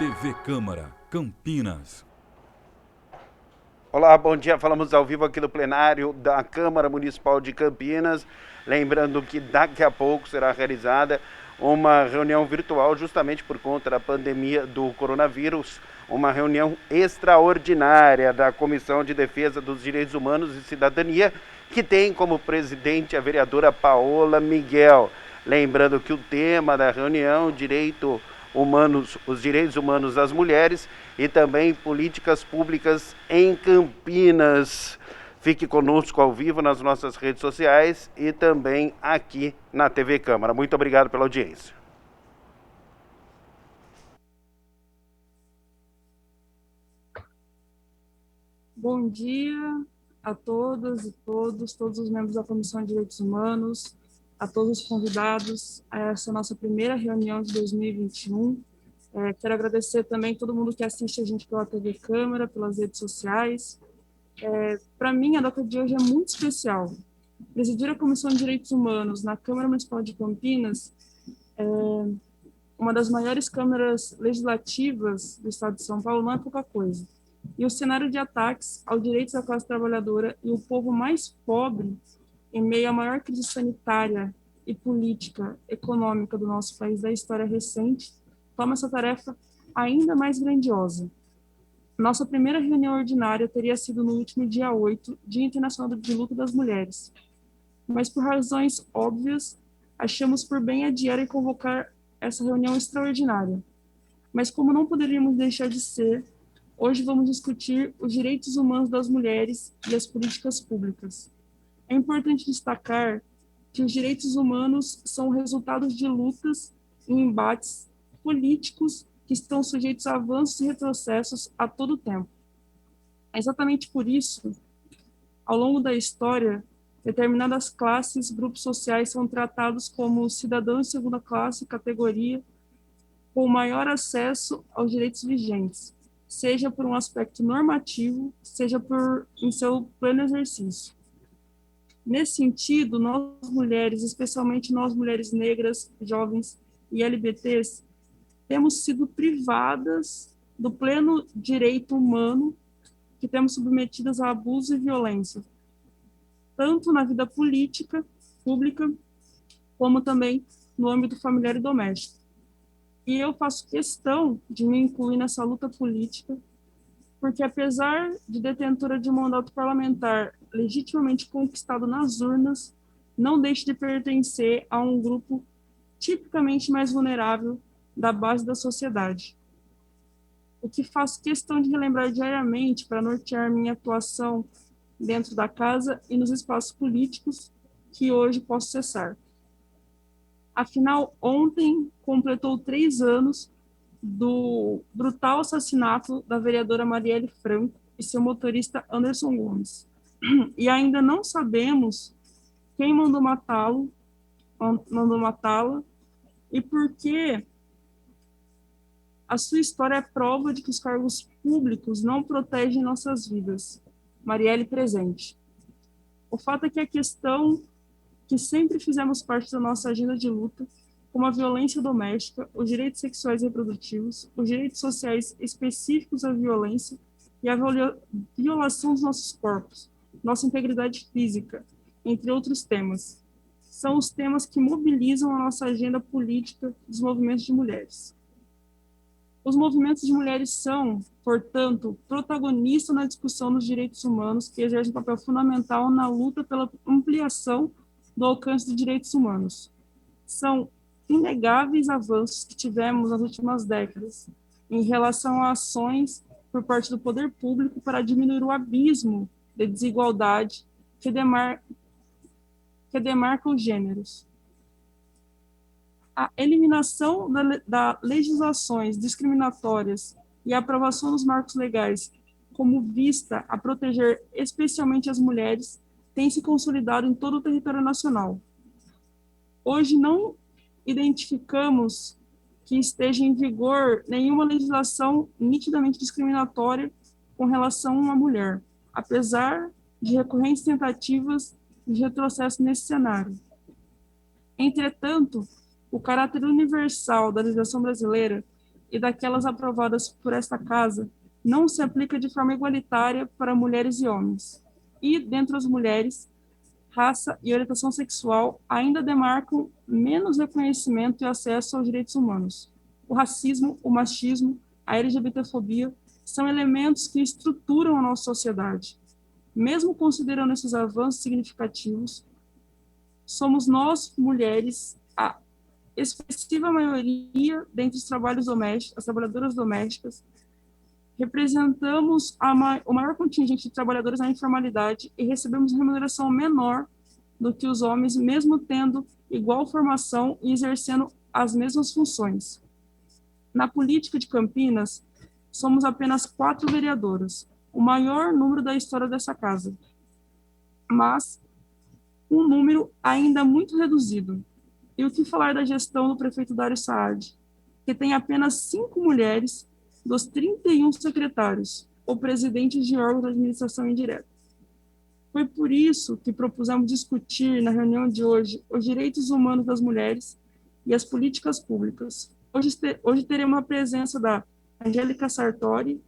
TV Câmara, Campinas. Olá, bom dia. Falamos ao vivo aqui do plenário da Câmara Municipal de Campinas. Lembrando que daqui a pouco será realizada uma reunião virtual justamente por conta da pandemia do coronavírus, uma reunião extraordinária da Comissão de Defesa dos Direitos Humanos e Cidadania, que tem como presidente a vereadora Paola Miguel. Lembrando que o tema da reunião, os direitos humanos das mulheres e também políticas públicas em Campinas. Fique conosco ao vivo nas nossas redes sociais e também aqui na TV Câmara. Muito obrigado pela audiência. Bom dia a todas e todos os membros da Comissão de Direitos Humanos, a todos os convidados a essa nossa primeira reunião de 2021. Quero agradecer também todo mundo que assiste a gente pela TV Câmara, pelas redes sociais. Para mim, a data de hoje é muito especial. Presidir a Comissão de Direitos Humanos na Câmara Municipal de Campinas, uma das maiores câmaras legislativas do estado de São Paulo, não é pouca coisa. E o cenário de ataques aos direitos da classe trabalhadora e o povo mais pobre, em meio à maior crise sanitária e política, econômica do nosso país da história recente, toma essa tarefa ainda mais grandiosa. Nossa primeira reunião ordinária teria sido no último dia 8, Dia Internacional de Luta das Mulheres. Mas, por razões óbvias, achamos por bem adiar e convocar essa reunião extraordinária. Mas, como não poderíamos deixar de ser, hoje vamos discutir os direitos humanos das mulheres e as políticas públicas. É importante destacar que os direitos humanos são resultados de lutas e embates políticos que estão sujeitos a avanços e retrocessos a todo tempo. É exatamente por isso, ao longo da história, determinadas classes, grupos sociais são tratados como cidadãos de segunda classe, categoria, com maior acesso aos direitos vigentes, seja por um aspecto normativo, seja em seu pleno exercício. Nesse sentido, nós mulheres, especialmente nós mulheres negras, jovens e LGBTs, temos sido privadas do pleno direito humano, que temos submetidas a abuso e violência, tanto na vida política, pública, como também no âmbito familiar e doméstico. E eu faço questão de me incluir nessa luta política, porque apesar de detentora de um mandato parlamentar legitimamente conquistado nas urnas, não deixe de pertencer a um grupo tipicamente mais vulnerável da base da sociedade. O que faço questão de relembrar diariamente para nortear minha atuação dentro da casa e nos espaços políticos que hoje posso cessar. Afinal, ontem completou 3 anos do brutal assassinato da vereadora Marielle Franco e seu motorista Anderson Gomes. E ainda não sabemos quem mandou matá-la e por que a sua história é prova de que os cargos públicos não protegem nossas vidas. Marielle presente. O fato é que a questão que sempre fizemos parte da nossa agenda de luta, como a violência doméstica, os direitos sexuais e reprodutivos, os direitos sociais específicos à violência e a violação dos nossos corpos, nossa integridade física, entre outros temas. São os temas que mobilizam a nossa agenda política dos movimentos de mulheres. Os movimentos de mulheres são, portanto, protagonistas na discussão dos direitos humanos, que exercem um papel fundamental na luta pela ampliação do alcance dos direitos humanos. São inegáveis avanços que tivemos nas últimas décadas em relação a ações por parte do poder público para diminuir o abismo de desigualdade que demarca os gêneros. A eliminação da legislações discriminatórias e a aprovação dos marcos legais como vista a proteger especialmente as mulheres tem se consolidado em todo o território nacional. Hoje não identificamos que esteja em vigor nenhuma legislação nitidamente discriminatória com relação a uma mulher, apesar de recorrentes tentativas de retrocesso nesse cenário. Entretanto, o caráter universal da legislação brasileira e daquelas aprovadas por esta Casa não se aplica de forma igualitária para mulheres e homens. E, dentre as mulheres, raça e orientação sexual ainda demarcam menos reconhecimento e acesso aos direitos humanos. O racismo, o machismo, a LGBTfobia são elementos que estruturam a nossa sociedade. Mesmo considerando esses avanços significativos, somos nós, mulheres, a expressiva maioria dentre os trabalhos domésticos, as trabalhadoras domésticas, representamos o maior contingente de trabalhadores na informalidade e recebemos remuneração menor do que os homens, mesmo tendo igual formação e exercendo as mesmas funções. Na política de Campinas, somos apenas 4 vereadoras, o maior número da história dessa casa, mas um número ainda muito reduzido. E o que falar da gestão do prefeito Dário Saad, que tem apenas 5 mulheres dos 31 secretários ou presidentes de órgãos de administração indireta. Foi por isso que propusemos discutir na reunião de hoje os direitos humanos das mulheres e as políticas públicas. Hoje teremos a presença da Angélica Sartori,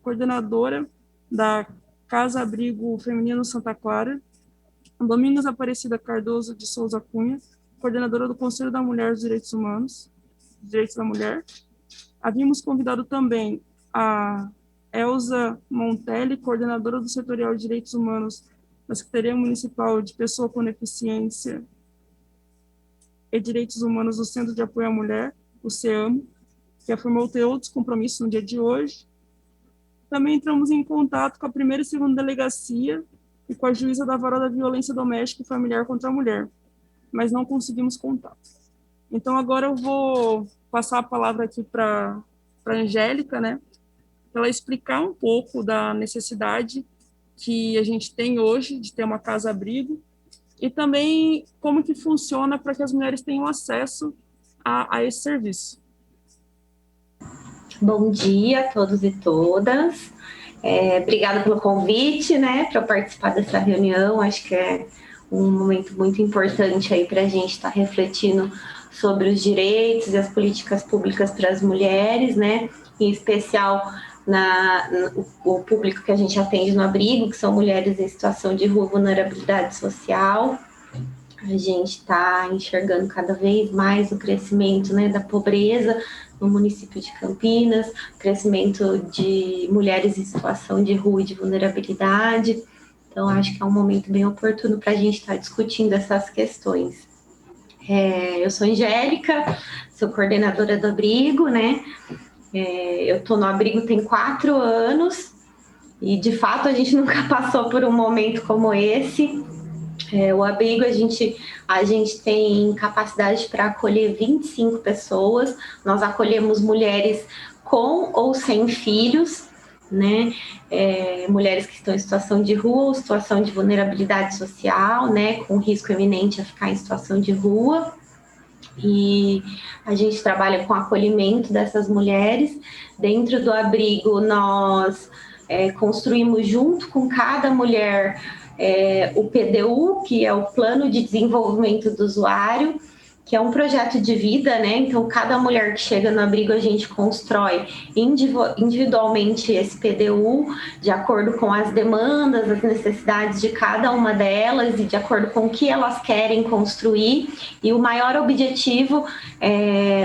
coordenadora da Casa Abrigo Feminino Santa Clara, Domingos Aparecida Cardoso de Souza Cunha, coordenadora do Conselho da Mulher dos Direitos Humanos, Direitos da Mulher. Havíamos convidado também a Elza Montelli, coordenadora do Setorial de Direitos Humanos da Secretaria Municipal de Pessoa com Deficiência e Direitos Humanos do Centro de Apoio à Mulher, o CEAMO, que afirmou ter outros compromissos no dia de hoje. Também entramos em contato com a primeira e segunda delegacia e com a juíza da Vara da Violência Doméstica e Familiar contra a Mulher, mas não conseguimos contato. Então, agora eu vou passar a palavra aqui para a Angélica, né, para ela explicar um pouco da necessidade que a gente tem hoje de ter uma casa-abrigo e também como que funciona para que as mulheres tenham acesso a esse serviço. Bom dia a todos e todas. Obrigada pelo convite, né, para participar dessa reunião. Acho que é um momento muito importante aí para a gente estar refletindo sobre os direitos e as políticas públicas para as mulheres, né, em especial o público que a gente atende no abrigo, que são mulheres em situação de rua, vulnerabilidade social. A gente está enxergando cada vez mais o crescimento, né, da pobreza no município de Campinas, o crescimento de mulheres em situação de rua e de vulnerabilidade. Então, acho que é um momento bem oportuno para a gente estar discutindo essas questões. Eu sou Angélica, sou coordenadora do abrigo, né? Eu estou no abrigo tem 4 anos e, de fato, a gente nunca passou por um momento como esse. O abrigo, a gente tem capacidade para acolher 25 pessoas. Nós acolhemos mulheres com ou sem filhos, né? Mulheres que estão em situação de rua ou situação de vulnerabilidade social, né? Com risco eminente a ficar em situação de rua. E a gente trabalha com acolhimento dessas mulheres. Dentro do abrigo, nós construímos junto com cada mulher o PDU, que é o Plano de Desenvolvimento do Usuário, que é um projeto de vida, né? Então, cada mulher que chega no abrigo, a gente constrói individualmente esse PDU, de acordo com as demandas, as necessidades de cada uma delas e de acordo com o que elas querem construir. E o maior objetivo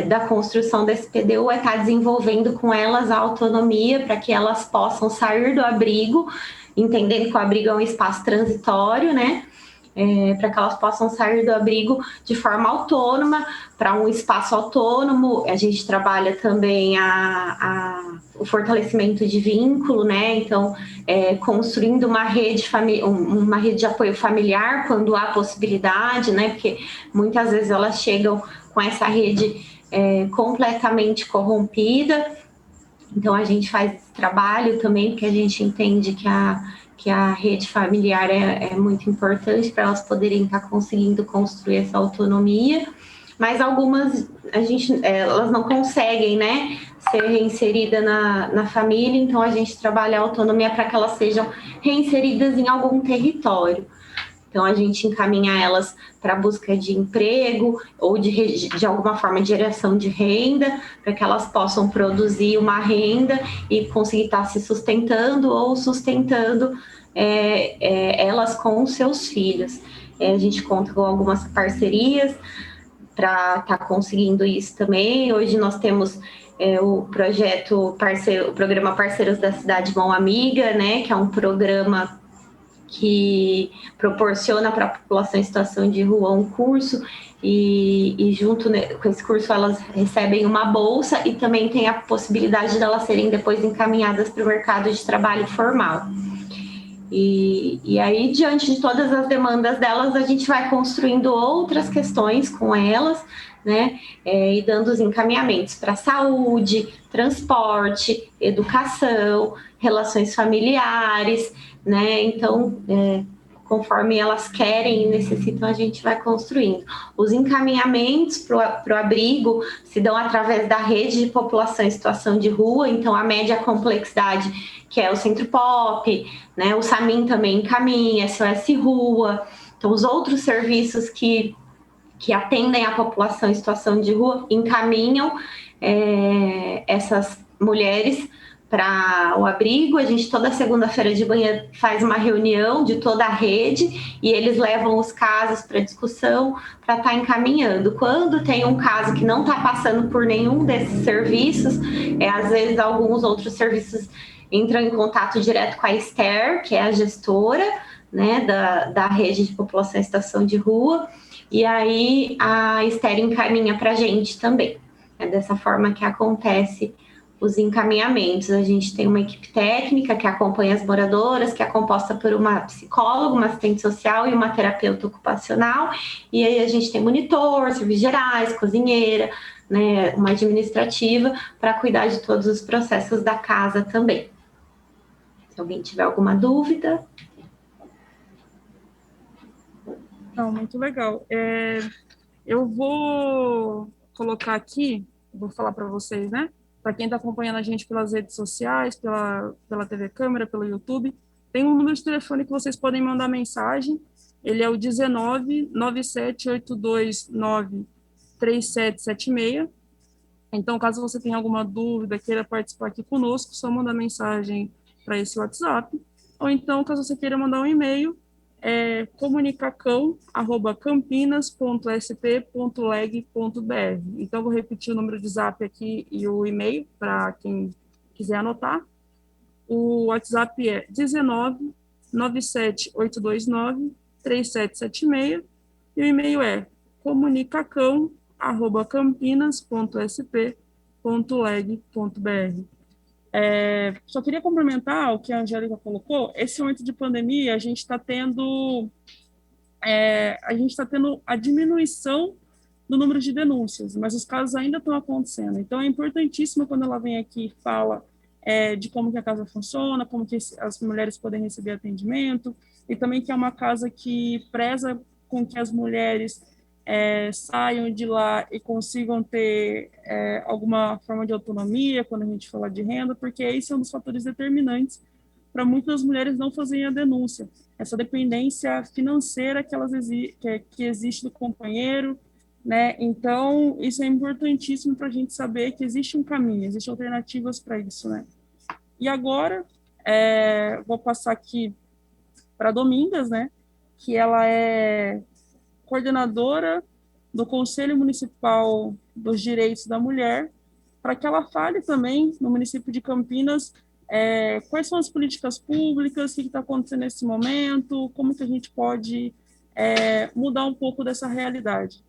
da construção desse PDU é estar desenvolvendo com elas a autonomia para que elas possam sair do abrigo, entendendo que o abrigo é um espaço transitório, né? Para que elas possam sair do abrigo de forma autônoma, para um espaço autônomo. A gente trabalha também o fortalecimento de vínculo, né? Então, construindo uma rede de apoio familiar quando há possibilidade, né? Porque muitas vezes elas chegam com essa rede completamente corrompida. Então, a gente faz esse trabalho também, porque a gente entende que a rede familiar é muito importante para elas poderem estar conseguindo construir essa autonomia, mas algumas elas não conseguem, né, ser reinserida na família, então a gente trabalha a autonomia para que elas sejam reinseridas em algum território. Então, a gente encaminha elas para busca de emprego ou de alguma forma de geração de renda, para que elas possam produzir uma renda e conseguir estar se sustentando ou sustentando elas com os seus filhos. A gente conta com algumas parcerias para estar conseguindo isso também. Hoje nós temos o programa Parceiros da Cidade Mão Amiga, né, que é um programa que proporciona para a população em situação de rua um curso e junto com esse curso elas recebem uma bolsa e também tem a possibilidade de elas serem depois encaminhadas para o mercado de trabalho formal. E aí, diante de todas as demandas delas, a gente vai construindo outras questões com elas, né, e dando os encaminhamentos para saúde, transporte, educação, relações familiares, né, então, conforme elas querem e necessitam, a gente vai construindo. Os encaminhamentos para o abrigo se dão através da rede de população em situação de rua, então a média complexidade, que é o Centro Pop, né, o SAMIM também encaminha, SOS Rua, então os outros serviços que atendem a população em situação de rua encaminham essas mulheres para o abrigo. A gente toda segunda-feira de manhã faz uma reunião de toda a rede e eles levam os casos para discussão para estar encaminhando. Quando tem um caso que não está passando por nenhum desses serviços, às vezes alguns outros serviços entram em contato direto com a Esther, que é a gestora, né, da rede de população em situação de rua, e aí a Esther encaminha para a gente também. É dessa forma que acontece os encaminhamentos. A gente tem uma equipe técnica que acompanha as moradoras, que é composta por uma psicóloga, uma assistente social e uma terapeuta ocupacional, e aí a gente tem monitor, serviços gerais, cozinheira, né, uma administrativa, para cuidar de todos os processos da casa também. Se alguém tiver alguma dúvida. Não, muito legal. Eu vou colocar aqui, vou falar para vocês, né? Para quem está acompanhando a gente pelas redes sociais, pela TV Câmara, pelo YouTube, tem um número de telefone que vocês podem mandar mensagem. Ele é o 19 97829 3776. Então, caso você tenha alguma dúvida, queira participar aqui conosco, só manda mensagem para esse WhatsApp. Ou então, caso você queira mandar um e-mail, comunicacão@campinas.sp.leg.br. Então, vou repetir o número de zap aqui e o e-mail para quem quiser anotar. O WhatsApp é 19 97829 3776 e o e-mail é comunicacão@campinas.sp.leg.br. Só queria complementar o que a Angélica colocou. Esse momento de pandemia, a gente está tendo a diminuição do número de denúncias, mas os casos ainda estão acontecendo. Então, é importantíssimo quando ela vem aqui e fala de como que a casa funciona, como que as mulheres podem receber atendimento, e também que é uma casa que preza com que as mulheres saiam de lá e consigam ter alguma forma de autonomia quando a gente fala de renda, porque esse é um dos fatores determinantes para muitas mulheres não fazerem a denúncia, essa dependência financeira que existe do companheiro, né? Então, isso é importantíssimo para a gente saber que existe um caminho, existem alternativas para isso, né? E agora, vou passar aqui para a Domingas, né? Que ela é coordenadora do Conselho Municipal dos Direitos da Mulher, para que ela fale também no município de Campinas quais são as políticas públicas, o que está acontecendo nesse momento, como que a gente pode mudar um pouco dessa realidade.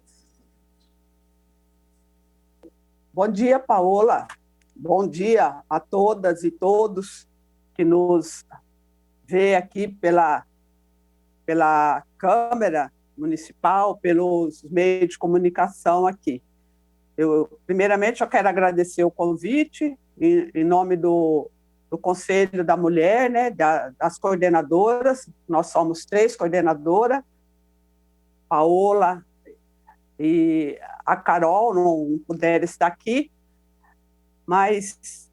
Bom dia, Paola. Bom dia a todas e todos que nos vê aqui pela Câmara Municipal, pelos meios de comunicação aqui. Primeiramente, eu quero agradecer o convite em nome do Conselho da Mulher, né, das coordenadoras. Nós somos 3 coordenadoras, Paola e a Carol não puderam estar aqui, mas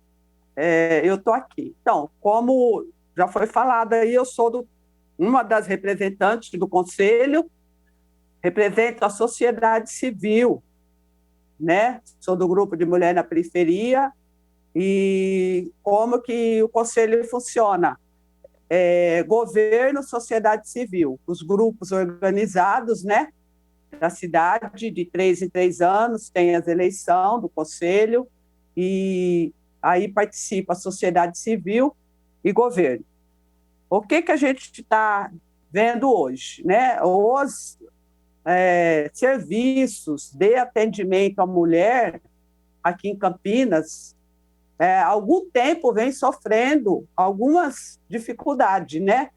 eu estou aqui. Então, como já foi falado aí, eu sou uma das representantes do conselho, represento a sociedade civil, né? Sou do grupo de Mulher na Periferia, e como que o conselho funciona? Governo, sociedade civil, os grupos organizados, né, da cidade, de 3 em 3 anos, tem as eleições do conselho, e aí participa a sociedade civil e governo. O que a gente está vendo hoje, né? Os serviços de atendimento à mulher aqui em Campinas, há algum tempo vem sofrendo algumas dificuldades, né?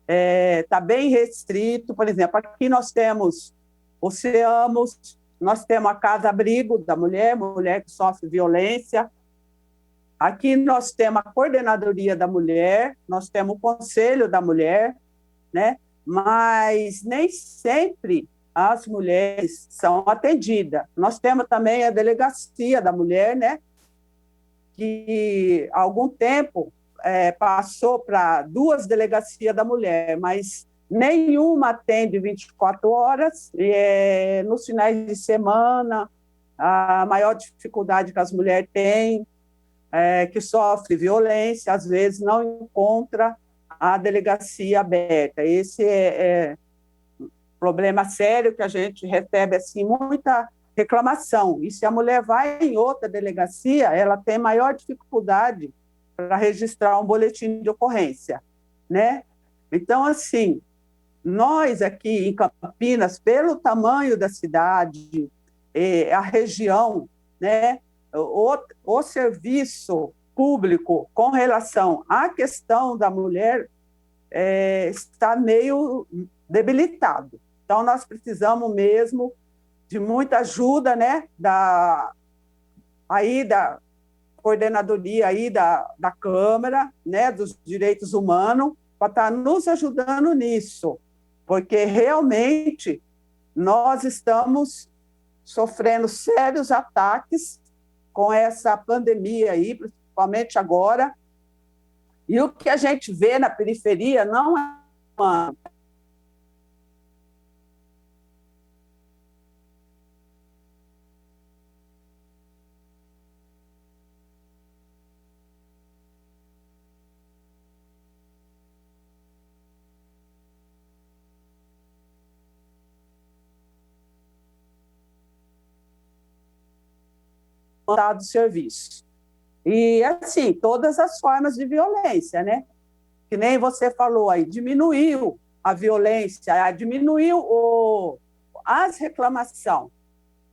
Está bem restrito, por exemplo, aqui nós temos o CEAMOS, nós temos a Casa Abrigo da Mulher, mulher que sofre violência. Aqui nós temos a Coordenadoria da Mulher, nós temos o Conselho da Mulher, né? Mas nem sempre as mulheres são atendidas. Nós temos também a Delegacia da Mulher, né? Que há algum tempo passou para 2 delegacias da mulher, mas nenhuma atende 24 horas, e nos finais de semana, a maior dificuldade que as mulheres têm, que sofre violência, às vezes não encontra a delegacia aberta. Esse é um problema sério que a gente recebe assim, muita reclamação. E se a mulher vai em outra delegacia, ela tem maior dificuldade para registrar um boletim de ocorrência, né? Então, assim, nós aqui em Campinas, pelo tamanho da cidade, a região, né, o serviço público com relação à questão da mulher está meio debilitado. Então, nós precisamos mesmo de muita ajuda, né, da coordenadoria aí da Câmara, né, dos Direitos Humanos, para estar nos ajudando nisso, porque realmente nós estamos sofrendo sérios ataques com essa pandemia aí, principalmente agora, e o que a gente vê na periferia não é uma do serviço. E, assim, todas as formas de violência, né? Que nem você falou aí, diminuiu a violência, diminuiu as reclamações.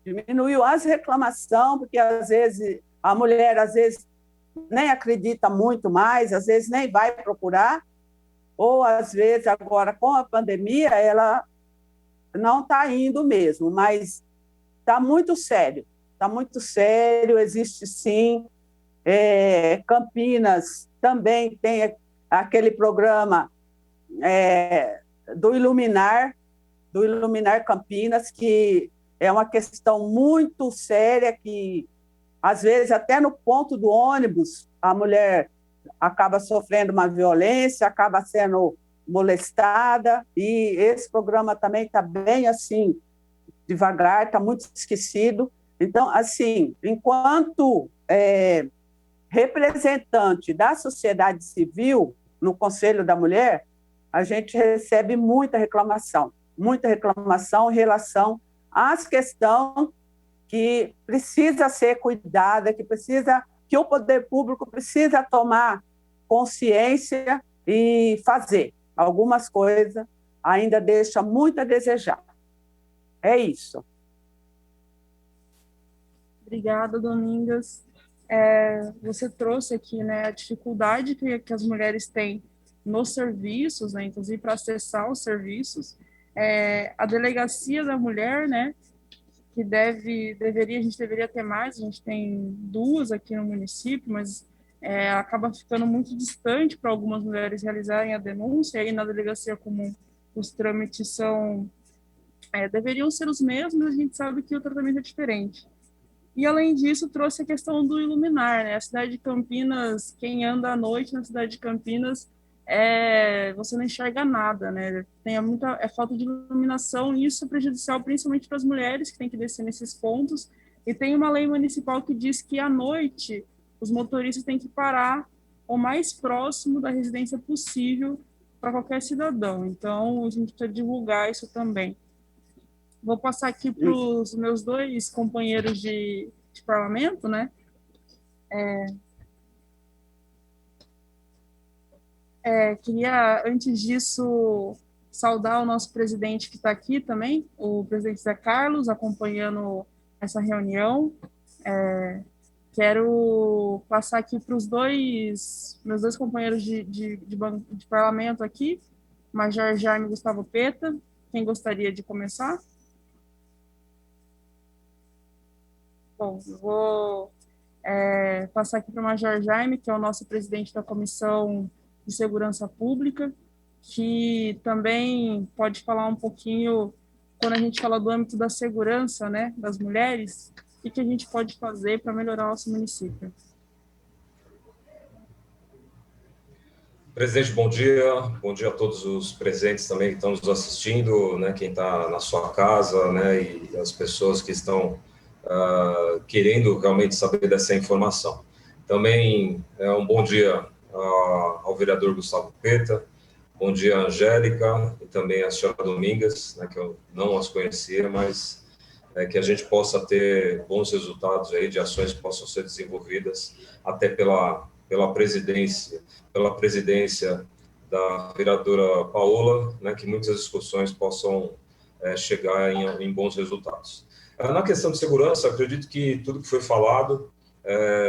Diminuiu as reclamações, porque, às vezes, a mulher, às vezes, nem acredita muito mais, às vezes nem vai procurar, ou, às vezes, agora, com a pandemia, ela não está indo mesmo, mas está muito sério. Está muito sério, existe sim. Campinas também tem aquele programa do Iluminar Campinas, que é uma questão muito séria, que às vezes até no ponto do ônibus a mulher acaba sofrendo uma violência, acaba sendo molestada, e esse programa também está bem assim, devagar, está muito esquecido. Então, assim, enquanto representante da sociedade civil no Conselho da Mulher, a gente recebe muita reclamação em relação às questões que precisa ser cuidada, que o poder público precisa tomar consciência e fazer. Algumas coisas ainda deixam muito a desejar. É isso. Obrigada, Domingas. Você trouxe aqui, né, a dificuldade que as mulheres têm nos serviços, né, inclusive para acessar os serviços. A Delegacia da Mulher, né, que a gente deveria ter mais, a gente tem 2 aqui no município, mas acaba ficando muito distante para algumas mulheres realizarem a denúncia, e aí na Delegacia Comum os trâmites deveriam ser os mesmos, a gente sabe que o tratamento é diferente. E, além disso, trouxe a questão do Iluminar, né? A cidade de Campinas, quem anda à noite na cidade de Campinas você não enxerga nada, né? Tem muita falta de iluminação e isso é prejudicial principalmente para as mulheres que têm que descer nesses pontos. E tem uma lei municipal que diz que à noite os motoristas têm que parar o mais próximo da residência possível para qualquer cidadão. Então, a gente precisa divulgar isso também. Vou passar aqui para os meus dois companheiros de parlamento, né? Queria, antes disso, saudar o nosso presidente que está aqui também, o presidente Zé Carlos, acompanhando essa reunião. Quero passar aqui para os meus dois companheiros de parlamento aqui, Major Jaime Gustavo Peta. Quem gostaria de começar? Bom, eu vou passar aqui para o Major Jaime, que é o nosso presidente da Comissão de Segurança Pública, que também pode falar um pouquinho, quando a gente fala do âmbito da segurança, né, das mulheres, o que a gente pode fazer para melhorar o nosso município. Presidente, bom dia a todos os presentes também que estão nos assistindo, né, quem está na sua casa, né, e as pessoas que estão querendo realmente saber dessa informação. Também um bom dia ao vereador Gustavo Peta, bom dia a Angélica e também a senhora Domingas, né, que eu não as conhecia, mas que a gente possa ter bons resultados aí de ações que possam ser desenvolvidas até pela presidência da vereadora Paola, né, que muitas discussões possam chegar em bons resultados. Na questão de segurança, acredito que tudo que foi falado,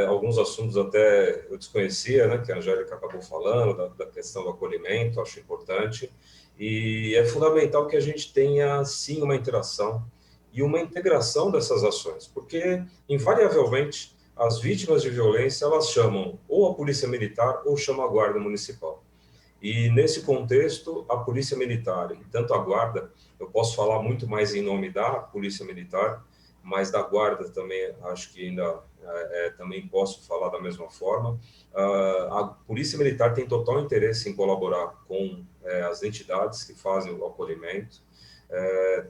alguns assuntos até eu desconhecia, né, que a Angélica acabou falando, da questão do acolhimento, acho importante, e é fundamental que a gente tenha, sim, uma interação e uma integração dessas ações, porque, invariavelmente, as vítimas de violência, elas chamam ou a Polícia Militar ou chamam a Guarda Municipal. E, nesse contexto, a Polícia Militar, e tanto a Guarda, eu posso falar muito mais em nome da Polícia Militar, mas da Guarda também, acho que ainda também posso falar da mesma forma. A Polícia Militar tem total interesse em colaborar com as entidades que fazem o acolhimento,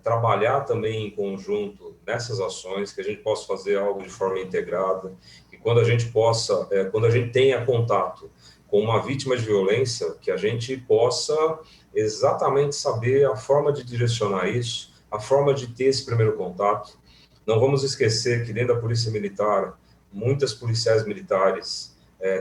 trabalhar também em conjunto nessas ações, que a gente possa fazer algo de forma integrada, e quando a gente possa, quando a gente tenha contato com uma vítima de violência, que a gente possa exatamente saber a forma de direcionar isso, a forma de ter esse primeiro contato. Não vamos esquecer que dentro da Polícia Militar, muitas policiais militares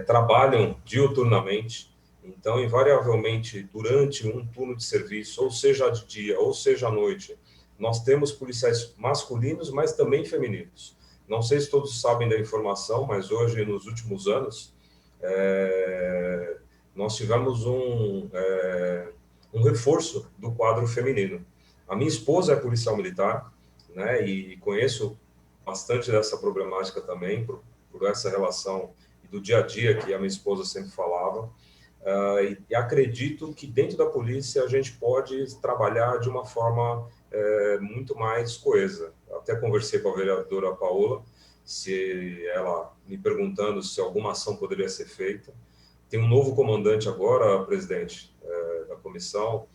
trabalham diuturnamente, então, invariavelmente, durante um turno de serviço, ou seja de dia, ou seja à noite, nós temos policiais masculinos, mas também femininos. Não sei se todos sabem da informação, mas hoje, nos últimos anos, nós tivemos um reforço do quadro feminino. A minha esposa é policial militar, né, e conheço bastante dessa problemática também, por essa relação do dia a dia que a minha esposa sempre falava. E acredito que dentro da polícia a gente pode trabalhar de uma forma muito mais coesa. Até conversei com a vereadora Paola, se ela me perguntando se alguma ação poderia ser feita. Tem um novo comandante agora, presidente da comissão,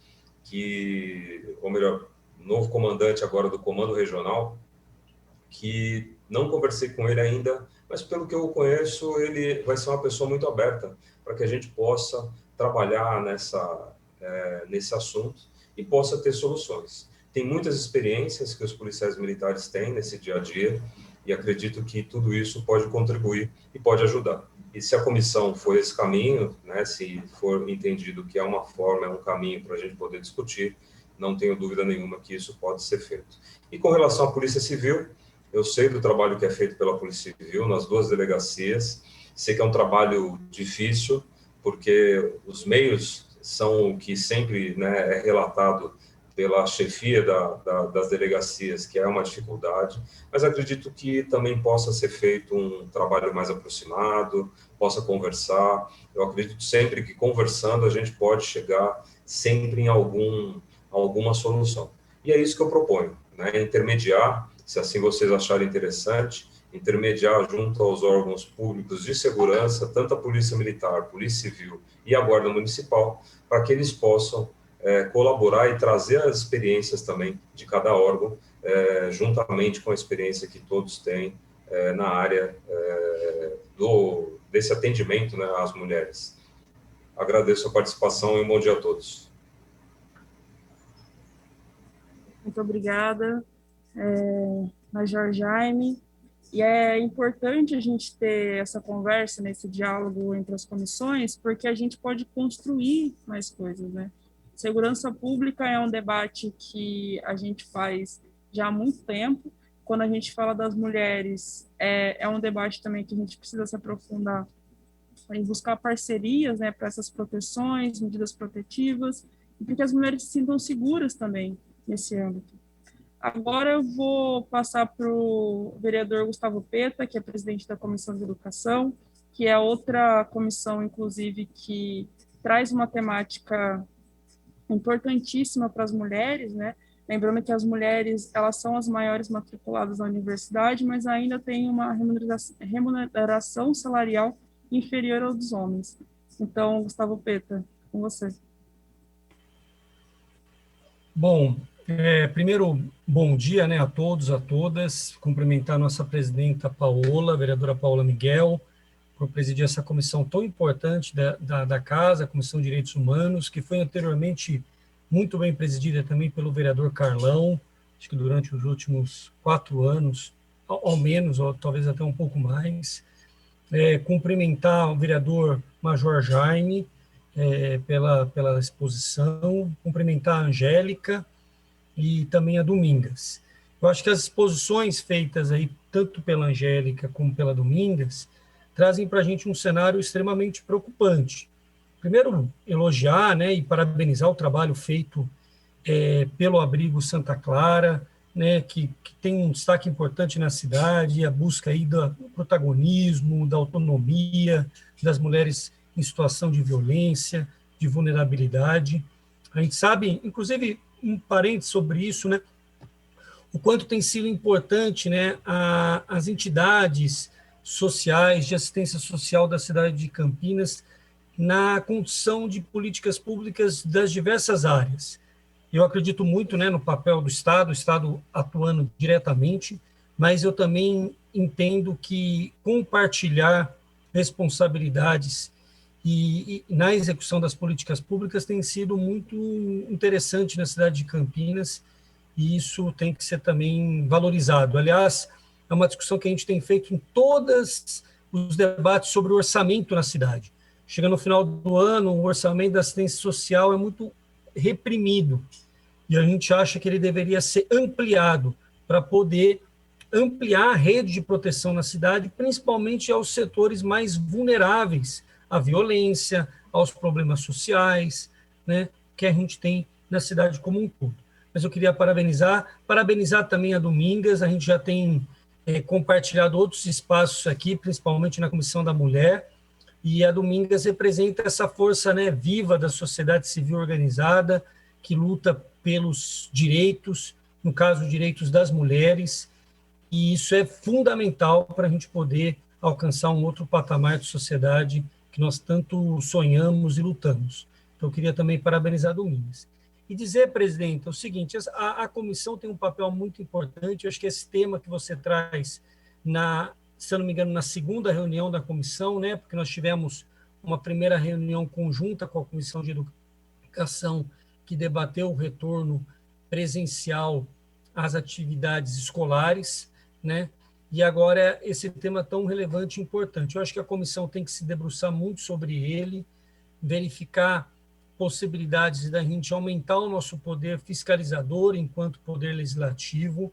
ou melhor, novo comandante agora do Comando Regional, que não conversei com ele ainda, mas pelo que eu conheço, ele vai ser uma pessoa muito aberta para que a gente possa trabalhar nesse assunto e possa ter soluções. Tem muitas experiências que os policiais militares têm nesse dia a dia e acredito que tudo isso pode contribuir e pode ajudar. E se a comissão for esse caminho, né, se for entendido que é uma forma, é um caminho para a gente poder discutir, não tenho dúvida nenhuma que isso pode ser feito. E com relação à Polícia Civil, eu sei do trabalho que é feito pela Polícia Civil nas 2 delegacias, sei que é um trabalho difícil, porque os meios são o que sempre, né, é relatado pela chefia das delegacias, que é uma dificuldade, mas acredito que também possa ser feito um trabalho mais aproximado, possa conversar. Eu acredito sempre que conversando a gente pode chegar sempre em alguma solução. E é isso que eu proponho, né, intermediar, se assim vocês acharem interessante, intermediar junto aos órgãos públicos de segurança, tanto a Polícia Militar, Polícia Civil e a Guarda Municipal, para que eles possam colaborar e trazer as experiências também de cada órgão, juntamente com a experiência que todos têm na área desse atendimento, né, às mulheres. Agradeço a participação e um bom dia a todos. Muito obrigada, Major Jaime. E é importante a gente ter essa conversa, nesse diálogo entre as comissões, porque a gente pode construir mais coisas, né? Segurança pública é um debate que a gente faz já há muito tempo. Quando a gente fala das mulheres, é um debate também que a gente precisa se aprofundar em buscar parcerias, né, para essas proteções, medidas protetivas, e para que as mulheres se sintam seguras também nesse âmbito. Agora eu vou passar para o vereador Gustavo Peta, que é presidente da Comissão de Educação, que é outra comissão, inclusive, que traz uma temática importantíssima para as mulheres, né? Lembrando que as mulheres, elas são as maiores matriculadas na universidade, mas ainda tem uma remuneração salarial inferior ao dos homens. Então, Gustavo Peta, com você. Bom, primeiro, bom dia, né, a todos, a todas. Cumprimentar a nossa presidenta Paola, a vereadora Paola Miguel, por presidir essa comissão tão importante da Casa, a Comissão de Direitos Humanos, que foi anteriormente muito bem presidida também pelo vereador Carlão, acho que durante os últimos 4 anos, ao menos, ou talvez até um pouco mais. Cumprimentar o vereador Major Jaime pela exposição, cumprimentar a Angélica e também a Domingas. Eu acho que as exposições feitas aí, tanto pela Angélica como pela Domingas, trazem para a gente um cenário extremamente preocupante. Primeiro, elogiar, né, e parabenizar o trabalho feito pelo Abrigo Santa Clara, né, que tem um destaque importante na cidade, a busca aí do protagonismo, da autonomia das mulheres em situação de violência, de vulnerabilidade. A gente sabe, inclusive, um parênteses sobre isso, né, o quanto tem sido importante, né, as entidades sociais, de assistência social da cidade de Campinas, na condução de políticas públicas das diversas áreas. Eu acredito muito, né, no papel do Estado, o Estado atuando diretamente, mas eu também entendo que compartilhar responsabilidades e na execução das políticas públicas tem sido muito interessante na cidade de Campinas, e isso tem que ser também valorizado. Aliás, é uma discussão que a gente tem feito em todos os debates sobre o orçamento na cidade. Chega no final do ano, o orçamento da assistência social é muito reprimido, e a gente acha que ele deveria ser ampliado para poder ampliar a rede de proteção na cidade, principalmente aos setores mais vulneráveis à violência, aos problemas sociais, né, que a gente tem na cidade como um todo. Mas eu queria parabenizar também a Domingas. A gente já tem compartilhado outros espaços aqui, principalmente na Comissão da Mulher, e a Domingas representa essa força, né, viva da sociedade civil organizada, que luta pelos direitos, no caso, direitos das mulheres, e isso é fundamental para a gente poder alcançar um outro patamar de sociedade que nós tanto sonhamos e lutamos. Então, eu queria também parabenizar a Domingas. E dizer, presidente, o seguinte, a comissão tem um papel muito importante. Eu acho que esse tema que você traz, se eu não me engano, na segunda reunião da comissão, né, porque nós tivemos uma primeira reunião conjunta com a Comissão de Educação, que debateu o retorno presencial às atividades escolares, né, e agora esse tema tão relevante e importante. Eu acho que a comissão tem que se debruçar muito sobre ele, verificar possibilidades da gente aumentar o nosso poder fiscalizador enquanto poder legislativo,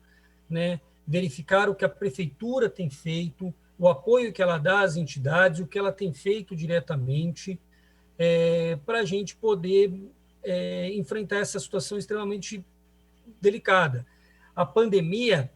né? Verificar o que a prefeitura tem feito, o apoio que ela dá às entidades, o que ela tem feito diretamente, para a gente poder enfrentar essa situação extremamente delicada. A pandemia,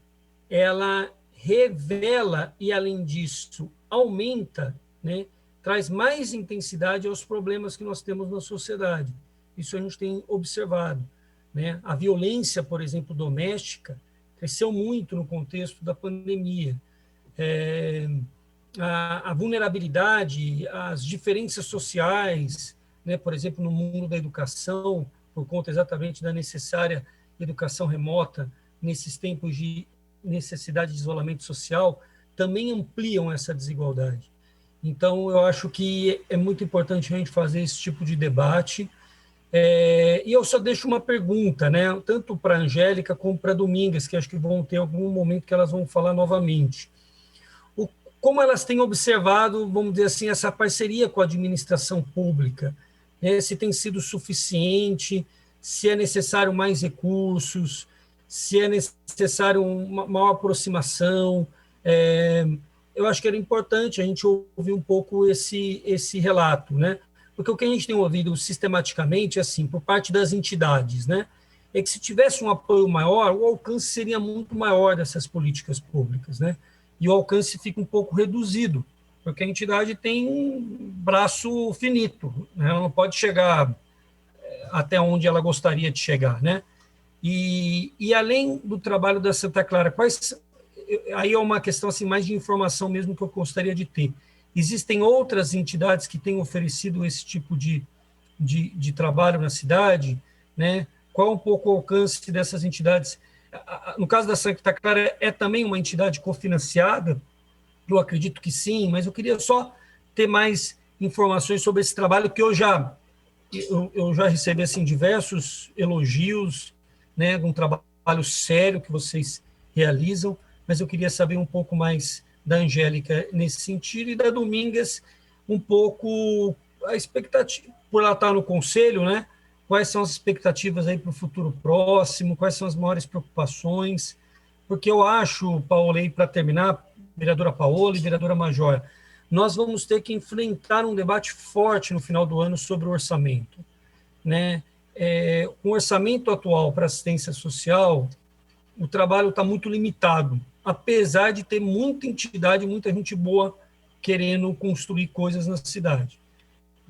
ela revela e, além disso, aumenta, né, traz mais intensidade aos problemas que nós temos na sociedade. Isso a gente tem observado, né? A violência, por exemplo, doméstica, cresceu muito no contexto da pandemia. a vulnerabilidade, as diferenças sociais, né, por exemplo, no mundo da educação, por conta exatamente da necessária educação remota, nesses tempos de necessidade de isolamento social, também ampliam essa desigualdade. Então, eu acho que é muito importante a gente fazer esse tipo de debate. E eu só deixo uma pergunta, né, tanto para a Angélica como para a Domingas, que acho que vão ter algum momento que elas vão falar novamente. Como elas têm observado, vamos dizer assim, essa parceria com a administração pública, né, se tem sido suficiente, se é necessário mais recursos, se é necessário uma maior aproximação. Eu acho que era importante a gente ouvir um pouco esse relato, né? Porque o que a gente tem ouvido sistematicamente, assim, por parte das entidades, né, é que se tivesse um apoio maior, o alcance seria muito maior dessas políticas públicas, né? E o alcance fica um pouco reduzido, porque a entidade tem um braço finito, né? Ela não pode chegar até onde ela gostaria de chegar, né? E além do trabalho da Santa Clara, aí é uma questão assim, mais de informação mesmo que eu gostaria de ter. Existem outras entidades que têm oferecido esse tipo de trabalho na cidade, né? Qual um pouco o alcance dessas entidades? No caso da Santa Clara, é também uma entidade cofinanciada? Eu acredito que sim, mas eu queria só ter mais informações sobre esse trabalho, que eu já recebi assim, diversos elogios, né, de um trabalho sério que vocês realizam, mas eu queria saber um pouco mais da Angélica nesse sentido, e da Domingas um pouco a expectativa, por ela estar no conselho, né? Quais são as expectativas aí para o futuro próximo, quais são as maiores preocupações, porque eu acho, Paola, aí para terminar, vereadora Paola e vereadora Major, nós vamos ter que enfrentar um debate forte no final do ano sobre o orçamento, né? Com o orçamento atual para assistência social, o trabalho está muito limitado, apesar de ter muita entidade, muita gente boa querendo construir coisas na cidade.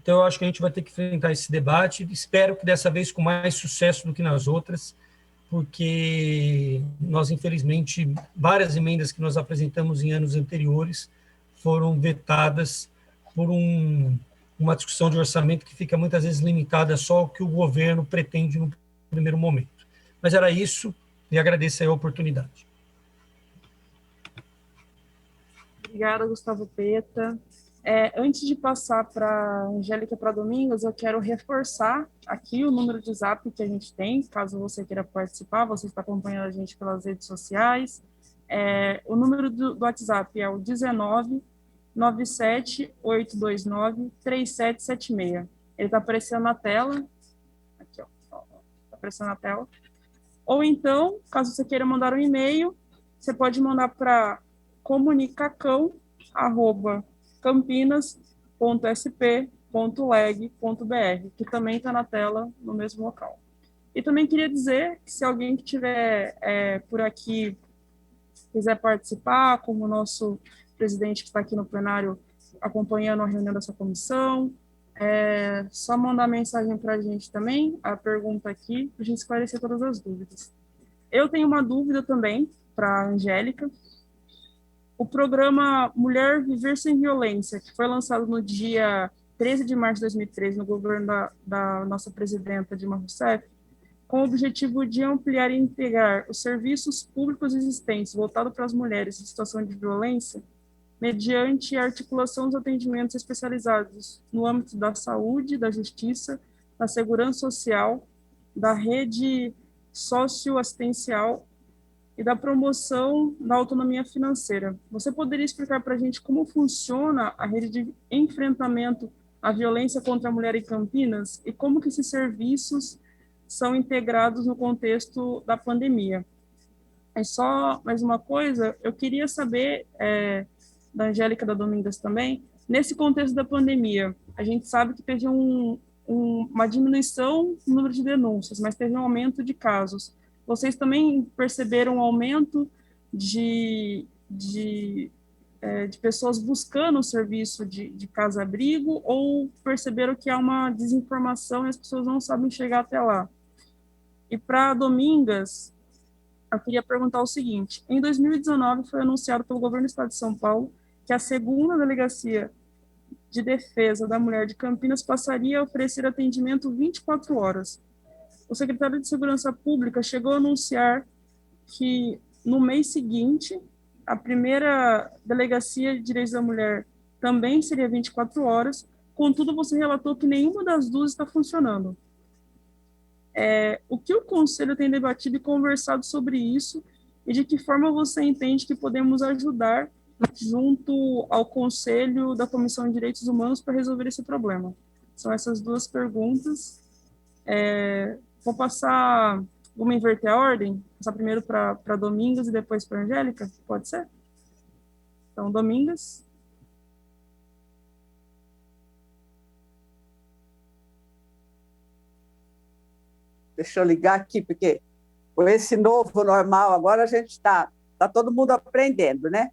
Então, eu acho que a gente vai ter que enfrentar esse debate, espero que dessa vez com mais sucesso do que nas outras, porque nós, infelizmente, várias emendas que nós apresentamos em anos anteriores foram vetadas por uma discussão de orçamento que fica muitas vezes limitada só ao que o governo pretende no primeiro momento. Mas era isso, e agradeço aí a oportunidade. Obrigada, Gustavo Peta. Antes de passar para a Angélica e para a Domingas, eu quero reforçar aqui o número de Zap que a gente tem, caso você queira participar, você está acompanhando a gente pelas redes sociais. O número do WhatsApp é o 19 97 829 3776. Ele está aparecendo na tela. Aqui, ó. Está aparecendo na tela. Ou então, caso você queira mandar um e-mail, você pode mandar para comunicacão@campinas.sp.leg.br, que também está na tela no mesmo local. E também queria dizer que se alguém que estiver por aqui quiser participar, como o nosso presidente que está aqui no plenário acompanhando a reunião dessa comissão, só mandar mensagem para a gente também, a pergunta aqui, para a gente esclarecer todas as dúvidas. Eu tenho uma dúvida também para a Angélica. O programa Mulher Viver Sem Violência, que foi lançado no dia 13 de março de 2013, no governo da nossa presidenta Dilma Rousseff, com o objetivo de ampliar e integrar os serviços públicos existentes voltados para as mulheres em situação de violência, mediante a articulação dos atendimentos especializados no âmbito da saúde, da justiça, da segurança social, da rede socioassistencial e da promoção da autonomia financeira. Você poderia explicar para a gente como funciona a rede de enfrentamento à violência contra a mulher em Campinas e como que esses serviços são integrados no contexto da pandemia? Só mais uma coisa, eu queria saber, da Angélica, da Domingas também, nesse contexto da pandemia, a gente sabe que teve uma diminuição no número de denúncias, mas teve um aumento de casos. Vocês também perceberam um aumento de pessoas buscando o serviço de casa-abrigo, ou perceberam que há uma desinformação e as pessoas não sabem chegar até lá? E para Domingas, eu queria perguntar o seguinte: em 2019 foi anunciado pelo governo do estado de São Paulo que a segunda delegacia de defesa da mulher de Campinas passaria a oferecer atendimento 24 horas. O secretário de Segurança Pública chegou a anunciar que no mês seguinte a primeira delegacia de direitos da mulher também seria 24 horas, contudo você relatou que nenhuma das duas está funcionando. O que o Conselho tem debatido e conversado sobre isso e de que forma você entende que podemos ajudar junto ao Conselho da Comissão de Direitos Humanos para resolver esse problema? São essas duas perguntas. Vou passar, vamos inverter a ordem? Passar primeiro para Domingas e depois para Angélica? Pode ser? Então, Domingas. Deixa eu ligar aqui, porque com esse novo normal agora a gente está todo mundo aprendendo, né?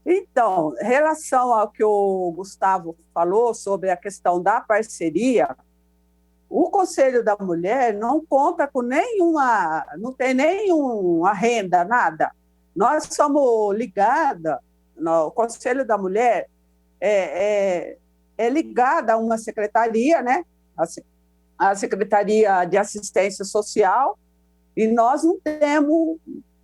Então, em relação ao que o Gustavo falou sobre a questão da parceria, o Conselho da Mulher não conta com nenhuma, não tem nenhuma renda, nada. Nós somos ligadas, o Conselho da Mulher é ligada a uma secretaria, né? A Secretaria de Assistência Social, e nós não temos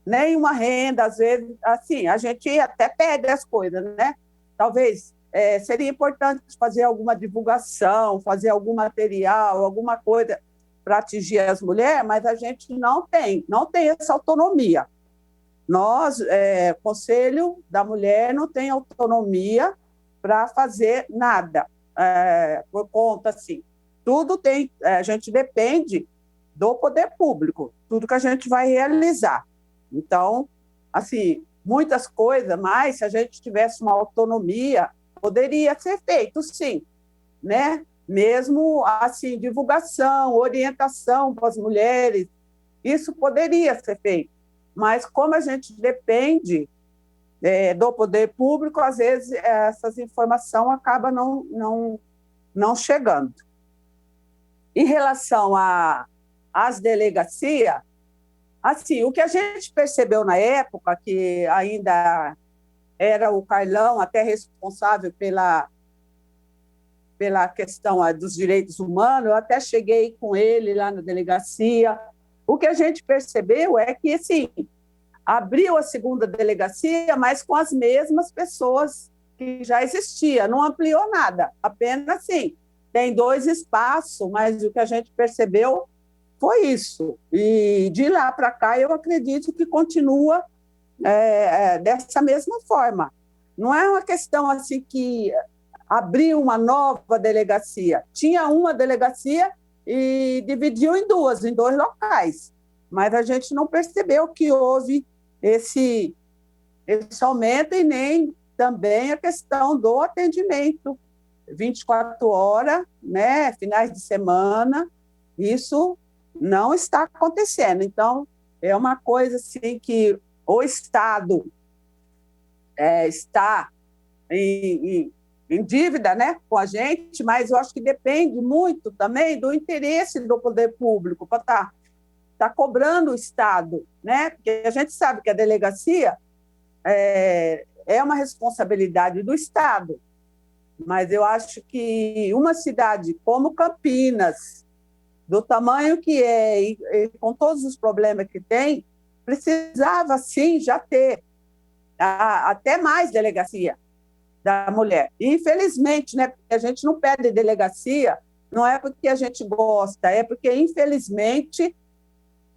nenhuma renda, às vezes, assim, a gente até pede as coisas, né? Talvez seria importante fazer alguma divulgação, fazer algum material, alguma coisa para atingir as mulheres, mas a gente não tem essa autonomia. Nós, Conselho da Mulher, não tem autonomia para fazer nada, por conta, assim. Tudo tem, a gente depende do poder público, tudo que a gente vai realizar. Então, assim, muitas coisas, mas se a gente tivesse uma autonomia, poderia ser feito, sim, né? Mesmo, assim, divulgação, orientação para as mulheres, isso poderia ser feito. Mas como a gente depende do poder público, às vezes essas informações acabam não chegando. Em relação às delegacias, assim, o que a gente percebeu na época, que ainda era o Carlão até responsável pela questão dos direitos humanos, eu até cheguei com ele lá na delegacia. O que a gente percebeu é que, assim, abriu a segunda delegacia, mas com as mesmas pessoas que já existiam, não ampliou nada, apenas assim, tem 2 espaços, mas o que a gente percebeu foi isso. E de lá para cá, eu acredito que continua dessa mesma forma. Não é uma questão assim que abriu uma nova delegacia. Tinha uma delegacia e dividiu em 2 locais. Mas a gente não percebeu que houve esse aumento e nem também a questão do atendimento 24 horas, né, finais de semana, isso não está acontecendo. Então, é uma coisa assim que o Estado está em dívida, né, com a gente, mas eu acho que depende muito também do interesse do poder público para tá cobrando o Estado, né, porque a gente sabe que a delegacia é uma responsabilidade do Estado, mas eu acho que uma cidade como Campinas, do tamanho que é e com todos os problemas que tem, precisava, sim, já ter até mais delegacia da mulher. E, infelizmente, né, porque a gente não perde delegacia, não é porque a gente gosta, é porque, infelizmente,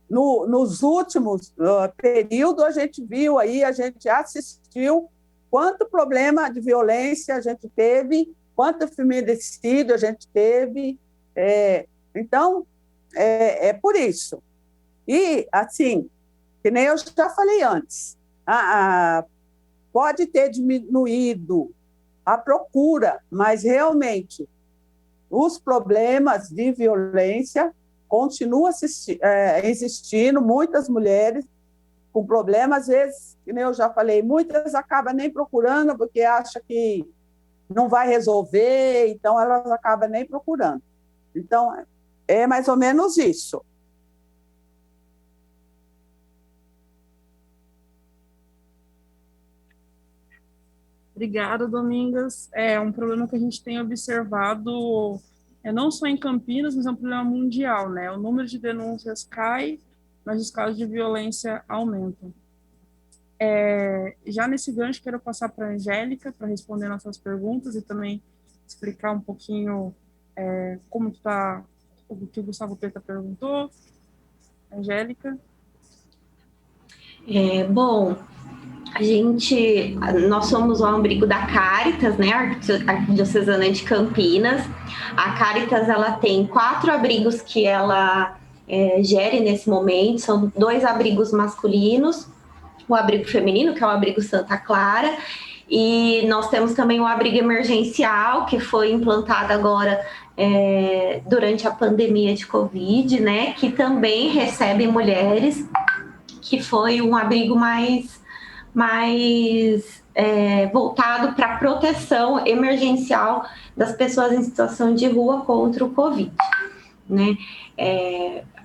nos últimos períodos, a gente viu aí, a gente assistiu quanto problema de violência a gente teve, quanto feminicídio a gente teve. Então, é por isso. E, assim, que nem eu já falei antes, pode ter diminuído a procura, mas, realmente, os problemas de violência continuam existindo, muitas mulheres com problemas, às vezes, como eu já falei, muitas acabam nem procurando porque acham que não vai resolver, então elas acabam nem procurando. Então, é mais ou menos isso. Obrigada, Domingas. É um problema que a gente tem observado, não só em Campinas, mas é um problema mundial, né? O número de denúncias cai, mas os casos de violência aumentam. Já nesse gancho, quero passar para a Angélica para responder nossas perguntas e também explicar um pouquinho como está o que o Gustavo Peta perguntou. Angélica. Bom, nós somos o abrigo da Caritas, né, Arquidiocesana de Campinas. A Caritas, ela tem 4 abrigos que ela gere nesse momento, são 2 abrigos masculinos, o abrigo feminino, que é o abrigo Santa Clara, e nós temos também o abrigo emergencial, que foi implantado agora durante a pandemia de Covid, né, que também recebe mulheres, que foi um abrigo mais voltado para a proteção emergencial das pessoas em situação de rua contra o Covid, né?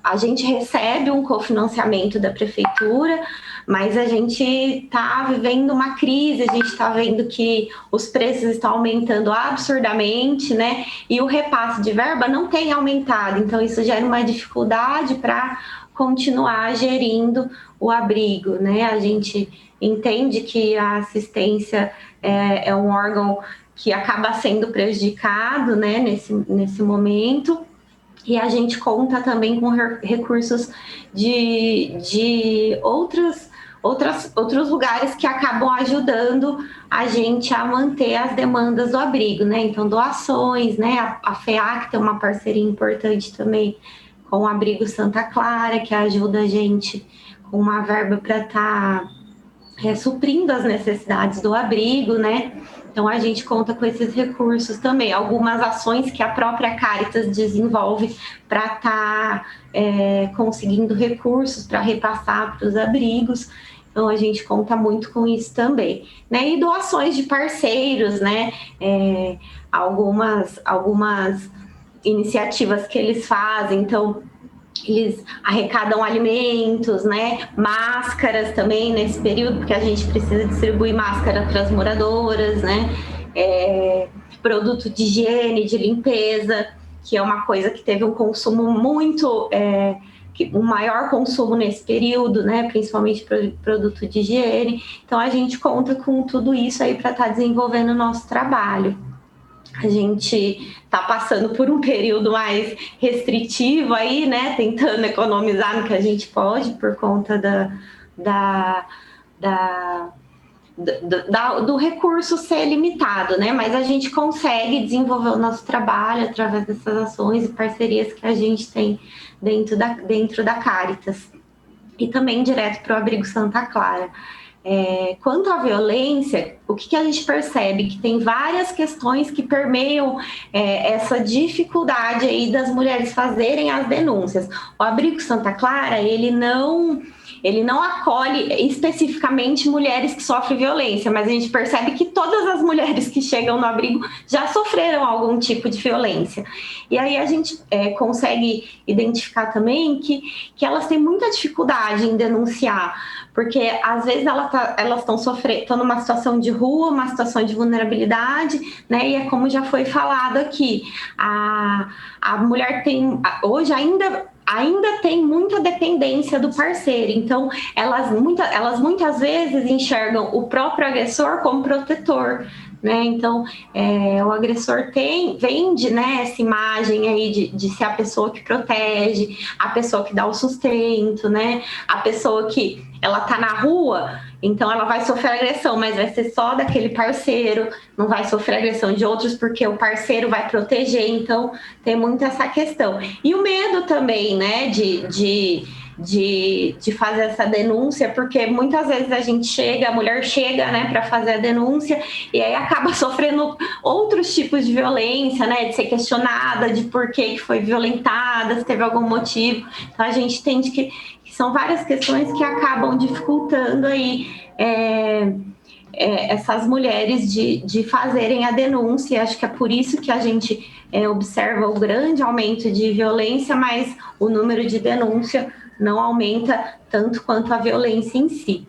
A gente recebe um cofinanciamento da prefeitura, mas a gente está vivendo uma crise, a gente está vendo que os preços estão aumentando absurdamente, né? E o repasse de verba não tem aumentado, então isso gera uma dificuldade para continuar gerindo o abrigo, né? A gente entende que a assistência é um órgão que acaba sendo prejudicado, né, nesse momento, e a gente conta também com recursos de outros lugares que acabam ajudando a gente a manter as demandas do abrigo, né? Então, doações, né? A FEAC tem uma parceria importante também com o abrigo Santa Clara, que ajuda a gente com uma verba para estar suprindo as necessidades do abrigo, né? Então, a gente conta com esses recursos também. Algumas ações que a própria Caritas desenvolve para estar conseguindo recursos para repassar para os abrigos. Então, a gente conta muito com isso também, né? E doações de parceiros, né? Algumas iniciativas que eles fazem, então eles arrecadam alimentos, né, máscaras também nesse período, porque a gente precisa distribuir máscara para as moradoras, né, produto de higiene, de limpeza, que é uma coisa que teve um consumo muito, um maior consumo nesse período, né, principalmente produto de higiene. Então a gente conta com tudo isso aí para estar desenvolvendo o nosso trabalho. A gente está passando por um período mais restritivo aí, né? Tentando economizar no que a gente pode por conta do recurso ser limitado, né? Mas a gente consegue desenvolver o nosso trabalho através dessas ações e parcerias que a gente tem dentro da Caritas e também direto para o abrigo Santa Clara. Quanto à violência, o que a gente percebe? Que tem várias questões que permeiam essa dificuldade aí das mulheres fazerem as denúncias. O abrigo Santa Clara, ele não acolhe especificamente mulheres que sofrem violência, mas a gente percebe que todas as mulheres que chegam no abrigo já sofreram algum tipo de violência. E aí a gente consegue identificar também que elas têm muita dificuldade em denunciar, porque às vezes elas estão numa situação de rua, uma situação de vulnerabilidade, né? E é como já foi falado aqui, a mulher tem hoje ainda tem muita dependência do parceiro, então elas muitas vezes enxergam o próprio agressor como protetor, né? Então o agressor vende, né, essa imagem aí de ser a pessoa que protege, a pessoa que dá o sustento, né? A pessoa que ela tá na rua, então ela vai sofrer agressão, mas vai ser só daquele parceiro, não vai sofrer agressão de outros porque o parceiro vai proteger, então tem muito essa questão. E o medo também, né, de fazer essa denúncia, porque muitas vezes a mulher chega, né, para fazer a denúncia e aí acaba sofrendo outros tipos de violência, né, de ser questionada de por que foi violentada, se teve algum motivo. Então a gente entende que são várias questões que acabam dificultando aí essas mulheres de fazerem a denúncia. Acho que é por isso que a gente observa o grande aumento de violência, mas o número de denúncia não aumenta tanto quanto a violência em si.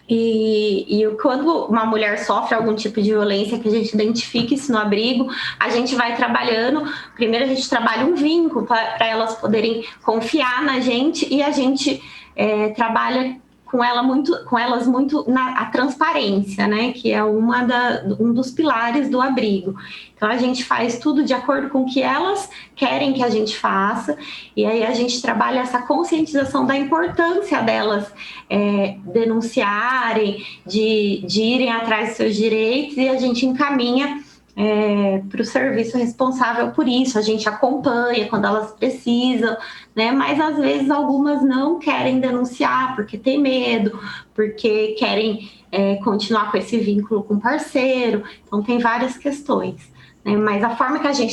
E quando uma mulher sofre algum tipo de violência, que a gente identifique isso no abrigo, a gente vai trabalhando. Primeiro a gente trabalha um vínculo para elas poderem confiar na gente, e a gente trabalha com elas muito a transparência, né, que é um dos pilares do abrigo. Então a gente faz tudo de acordo com o que elas querem que a gente faça, e aí a gente trabalha essa conscientização da importância delas denunciarem, de irem atrás dos seus direitos, e a gente encaminha para o serviço responsável por isso. A gente acompanha quando elas precisam, né? Mas às vezes algumas não querem denunciar porque tem medo, porque querem continuar com esse vínculo com o parceiro. Então tem várias questões, né? Mas a forma que a gente